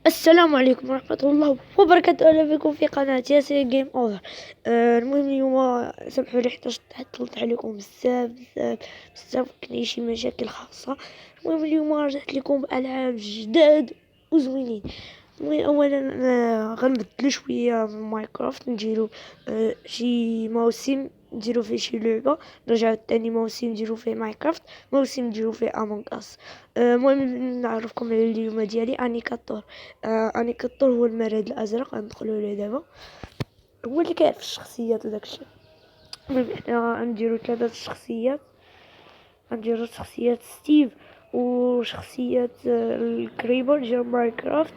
السلام عليكم ورحمة الله وبركاته. أهلا بكم في قناة ياسر جيم أوفر. المهم اليوم سمحوا لي حتى طلت عليكم بزاف كاين شي مشاكل خاصة. المهم اليوم رجعت لكم بألعاب جداد وزوينين. المهم أولا غنبدلو شوية من ماينكرافت، نديرو شي موسم نديرو فيه شي لعبة، نرجعو تاني موسم نديرو فيه ماينكرافت، موسم نديرو فيه امونغ اس. المهم نعرفكم على اليوم ديالي انيكاتور. انيكاتور هو المريض الازرق، غندخلو عليه دابا، هو اللي كيعرف الشخصيات وداكشي. المهم حنا غنديرو 3 شخصيات، غنديرو شخصية ستيف وشخصية الكريبر ديال ماينكرافت،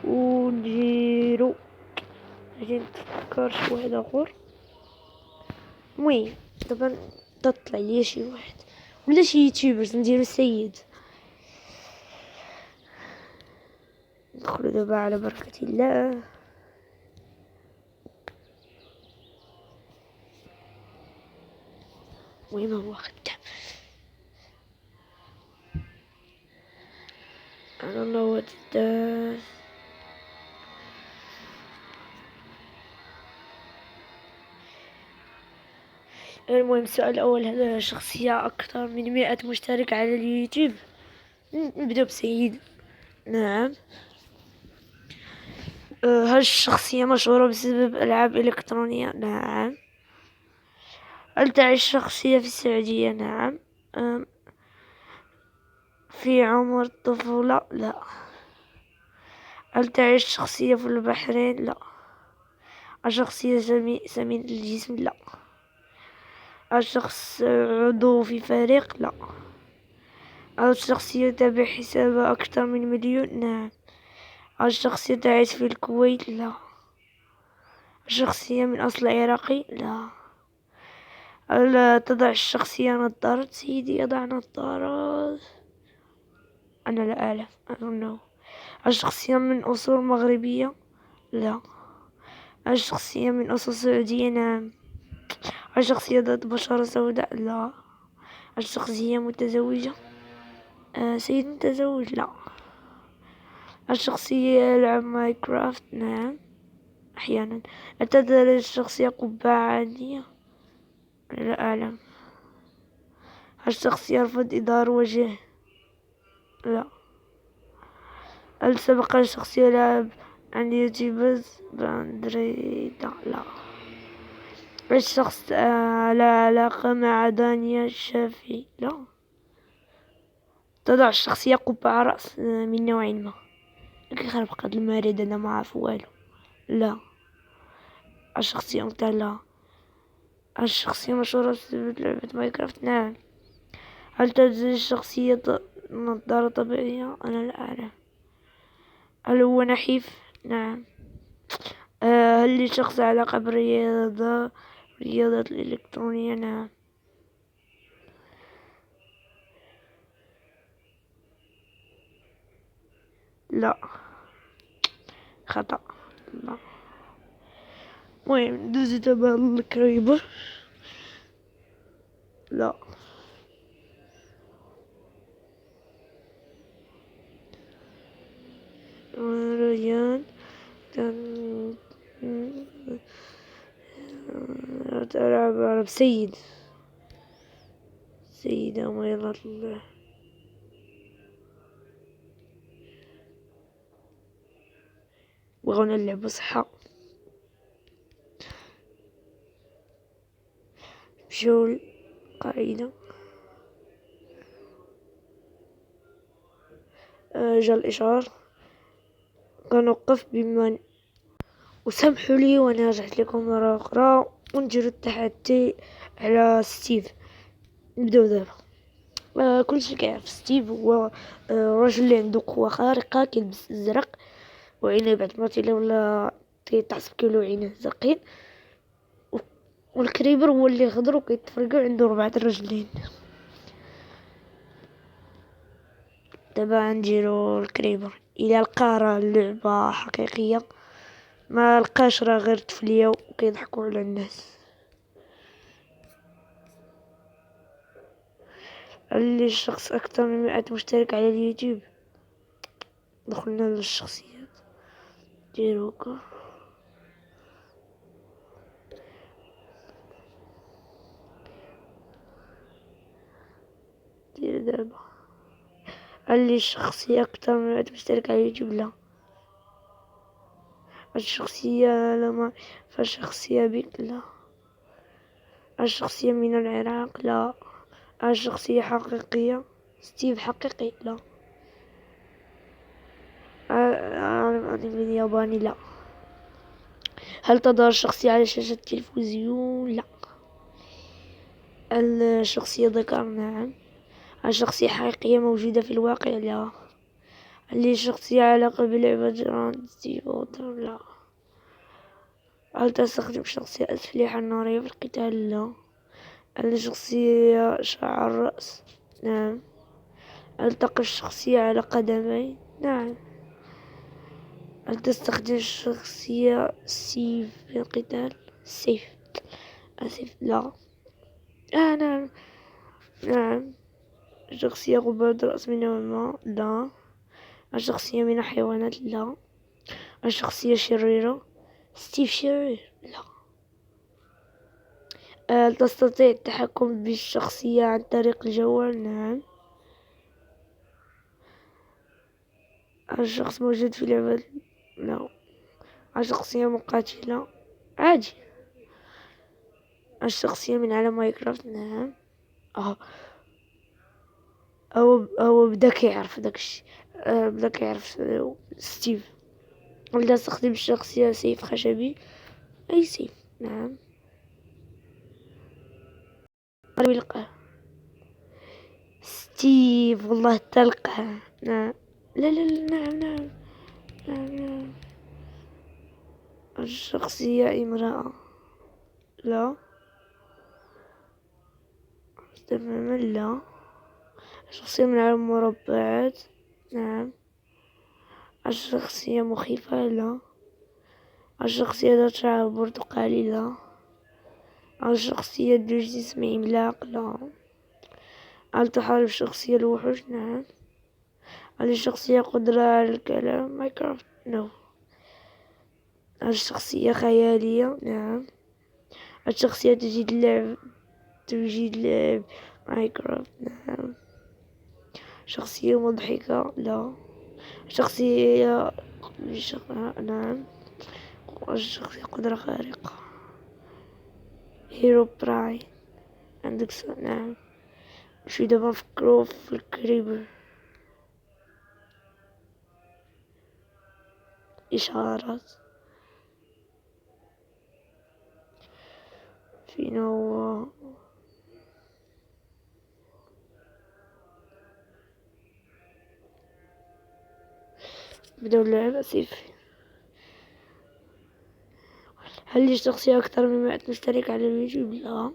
ونديرو اجي نتفكر شي واحد اخر. المهم دابا تطلع ليا شي واحد ولا شي يوتيوبرز، نديرو سيد. ندخلو دابا على بركة الله. المهم هو خدام. I don't know what it does. المهم السؤال الأول، هل شخصية أكثر من 100 مشترك على اليوتيوب؟ نبدأ بسيد. نعم. هل الشخصية مشهورة بسبب ألعاب إلكترونية؟ نعم. هل تعيش الشخصية في السعودية؟ نعم. في عمر الطفولة؟ لا. هل تعيش الشخصية في البحرين؟ لا. الشخصية سمين الجسم؟ لا. الشخص عضو في فريق؟ لا. الشخصية يتابع حسابه أكثر من 1,000,000؟ نعم. الشخصية تعيش في الكويت؟ لا. الشخصية من أصل عراقي؟ لا. هل تضع الشخصية نظارات؟ سيدي يضع نظارات؟ أنا لا أعلم. I don't know. الشخصية من أصول مغربية؟ لا. الشخصية من أصل سعودية؟ نعم. الشخصية ذات بشرة سوداء؟ لا. الشخصية متزوجة؟ سيد متزوج؟ لا. الشخصية يلعب ماينكرافت؟ نعم أحيانا. أتدرج الشخصية قبعة عادية؟ لا أعلم. الشخص يرفض إظهار وجهه؟ لا. هل سبق الشخص يلعب عن يوتيوبرز بأندرويد؟ لا. الشخص على علاقة مع دانيا الشافي؟ لا. تضع الشخصية قبعة رأس من نوع ما؟ كيخرب هاد المريض أنا ما عارف والو. لا. الشخصية لا. الشخصية مشهورة بسبب لعبة ماينكرافت؟ نعم. هل تلبس الشخصية نظارة طبيعية؟ أنا لا أعلم. هل هو نحيف؟ نعم. هل للشخص علاقة بالرياضات الإلكترونية؟ نعم. لا. خطأ. لا. المهم ندوزو دابا للكريبر. لا. ريان تلعب على سيد. سيدة مريضة الله. بغونا نلعبو صحة. نمشيو للقاعدة. جا الإشعار، غنوقف بما وسامحوا لي وانا رجعت لكم مرة أخرى، ونديرو التحدي على ستيف. نبداو دابا. كلشي كيعرف ستيف هو راجل اللي عنده قوة خارقة، كيلبس الزرق وعينيه بعد ما تيلي ولا كيتعصب كيلو عينيه زرقين. والكريبر هو اللي يخضر وكيتفرقع عنده 4 رجلين. دابا نديرو الكريبر. الى لقى راه اللعبة حقيقية، ما لقاش راه غير تفلية وكيضحكوا على الناس. اللي الشخص أكثر من 100 مشترك على اليوتيوب. دخلنا للشخصيات. دير هكا. دير دابا علي الشخصية أكتر من واحد مشترك على اليوتيوب. لا الشخصية لما فالشخصية بك لا. الشخصية من العراق لا. الشخصية حقيقية ستيف حقيقي لا. أعرف من ياباني لا. هل تظهر الشخصية على شاشة التلفزيون؟ لا. الشخصية ذكر؟ نعم. الشخصية حقيقية موجودة في الواقع؟ لا. هل الشخصية علاقة بلعبة جراند ثيف أوتو؟ لا. هل تستخدم الشخصية أسلحة نارية في القتال؟ لا. هل الشخصية شعر الرأس؟ نعم. هل تقف الشخصية على قدمين؟ نعم. هل تستخدم الشخصية سيف في القتال؟ سيف أسف لا. نعم. نعم. الشخصية قبض رأس من الماء؟ لا. الشخصية من الحيوانات؟ لا. الشخصية شريرة؟ ستيف شرير؟ لا. هل تستطيع التحكم بالشخصية عن طريق الجوال؟ نعم. الشخص موجود في لعبة؟ لا. الشخصية مقاتلة؟ عادي. الشخصية من عالم ماينكرافت؟ نعم. هو بداك يعرف داك الشي. بداك يعرف ستيف. هل تستخدم الشخصية سيف خشبي؟ أي سيف؟ نعم. تلقى ستيف والله تلقى. نعم. لا لا لا نعم نعم. نعم نعم. الشخصية امرأة؟ لا. تماما لا. الشخصية من عالم مربعات؟ نعم. الشخصية مخيفة؟ لا. الشخصية ذات شعر برتقالي؟ لا. الشخصية ذو جسم عملاق؟ لا. هل تحارب الشخصية الوحوش؟ نعم. هل الشخصية قدرة على الكلام؟ ماينكرافت؟ نو. هل الشخصية خيالية؟ نعم. الشخصية تجيد لعب ماينكرافت؟ نعم. شخصية مضحكة؟ لا. شخصية نعم. الشخصية قدرة خارقة؟ هيرو براي؟ عندك سؤال؟ نعم. شو دابا نفكرو في الكريبر. إشارات؟ فين هو؟ بدأوا اللعبة سيف. هل لي شخصية أكثر من 100 مشترك على اليوتيوب؟ لا.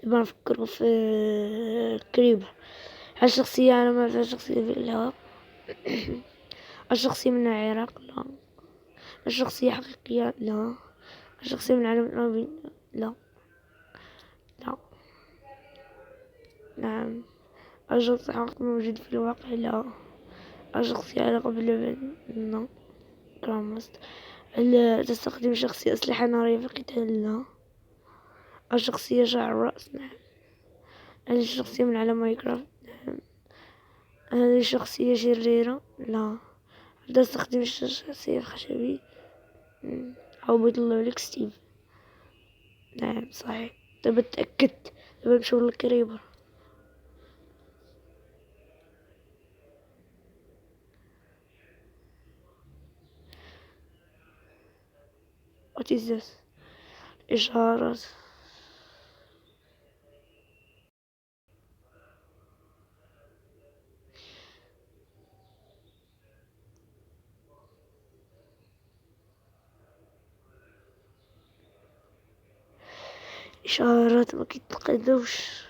دابا نفكرو في كريبر. هل الشخصية أنا ما فيها شخصية في لا. الشخصية من العراق؟ لا. الشخصية حقيقية؟ لا. الشخصية من عالم الأرض؟ لا. لا. نعم. الشخص حقيقي موجود في الواقع؟ لا. الشخصية علاقة باللعبة؟ لا. كرامست. هل تستخدم شخصية أسلحة نارية في القتال؟ لا. الشخصية شعر الرأس؟ نعم. هل الشخصية من عالم ماينكرافت؟ نعم. هل الشخصية شريرة؟ لا. هل تستخدم الشخصية الخشبي؟ أو بيطلع لك ستيف؟ نعم صحيح. دابا تأكدت. دابا نمشيو للكريبر. What is this؟ إشارات. إشارات ما كيتقدوش.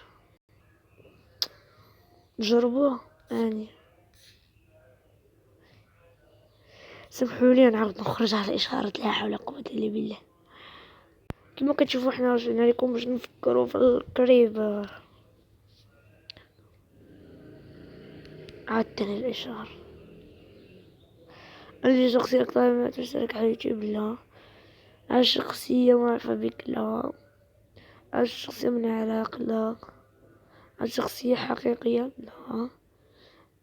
نجربوها يعني. سمحولي نعاود نخرج على الإشارات. لا حول ولا قوة إلا بالله. كما كتشوفوا حنا رجعنا لكم باش نفكروا في الكريبر. عاد تاني الإشارة. عندي شخصية أكثر ما تشترك على اليوتيوب؟ لا. هل شخصية معروفة بك؟ لا. هل شخصية من العراق؟ لا. هل شخصية حقيقية؟ لا.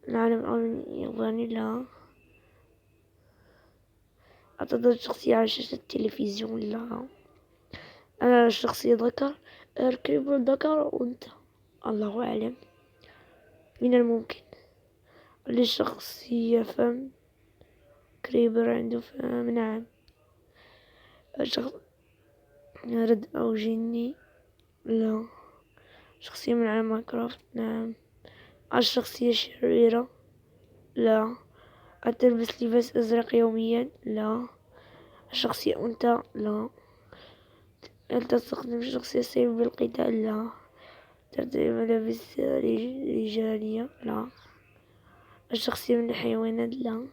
العالم الياباني؟ لا. أعتقد شخصية على شاشة التلفزيون؟ لا. أنا شخصية ذكر؟ أركب ذكر وأنثى، الله أعلم، من الممكن. للشخصية فم؟ كريبر عنده فم، نعم. الشخص رد أو جني؟ لا. شخصية من عالم ماينكرافت؟ نعم. الشخصية شريرة؟ لا. أتلبس لباس أزرق يوميا؟ لا. الشخصية أنثى؟ لا. هل تستخدم الشخصية السيف بالقتال؟ لا. ترتدي ملابس رجالية؟ لا. الشخصية من الحيوانات؟ لا.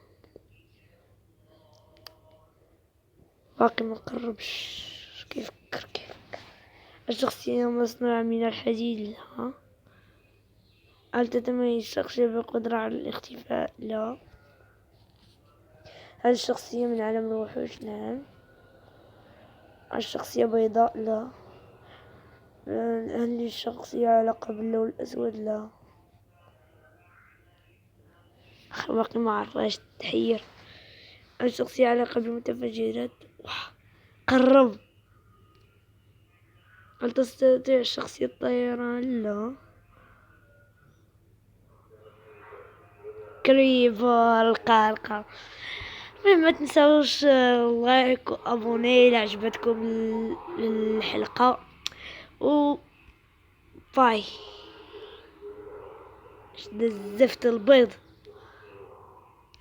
باقي مقربش. كيف فكر الشخصية مصنوعة من الحديد؟ لا. هل تتميز الشخصية بالقدرة على الاختفاء؟ لا. هل الشخصية من عالم الوحوش؟ نعم. الشخصية بيضاء؟ لا. هل الشخصية علاقة باللون الأسود؟ لا. باقي ما عرفهاش، تحير. هل الشخصية علاقة بالمتفجرات؟ قرب. هل تستطيع الشخصية الطيران؟ لا. كريبر القارقة. ما تنسوش لايك وابوني إذا عجبتكم الحلقة، و باي. زفت البيض.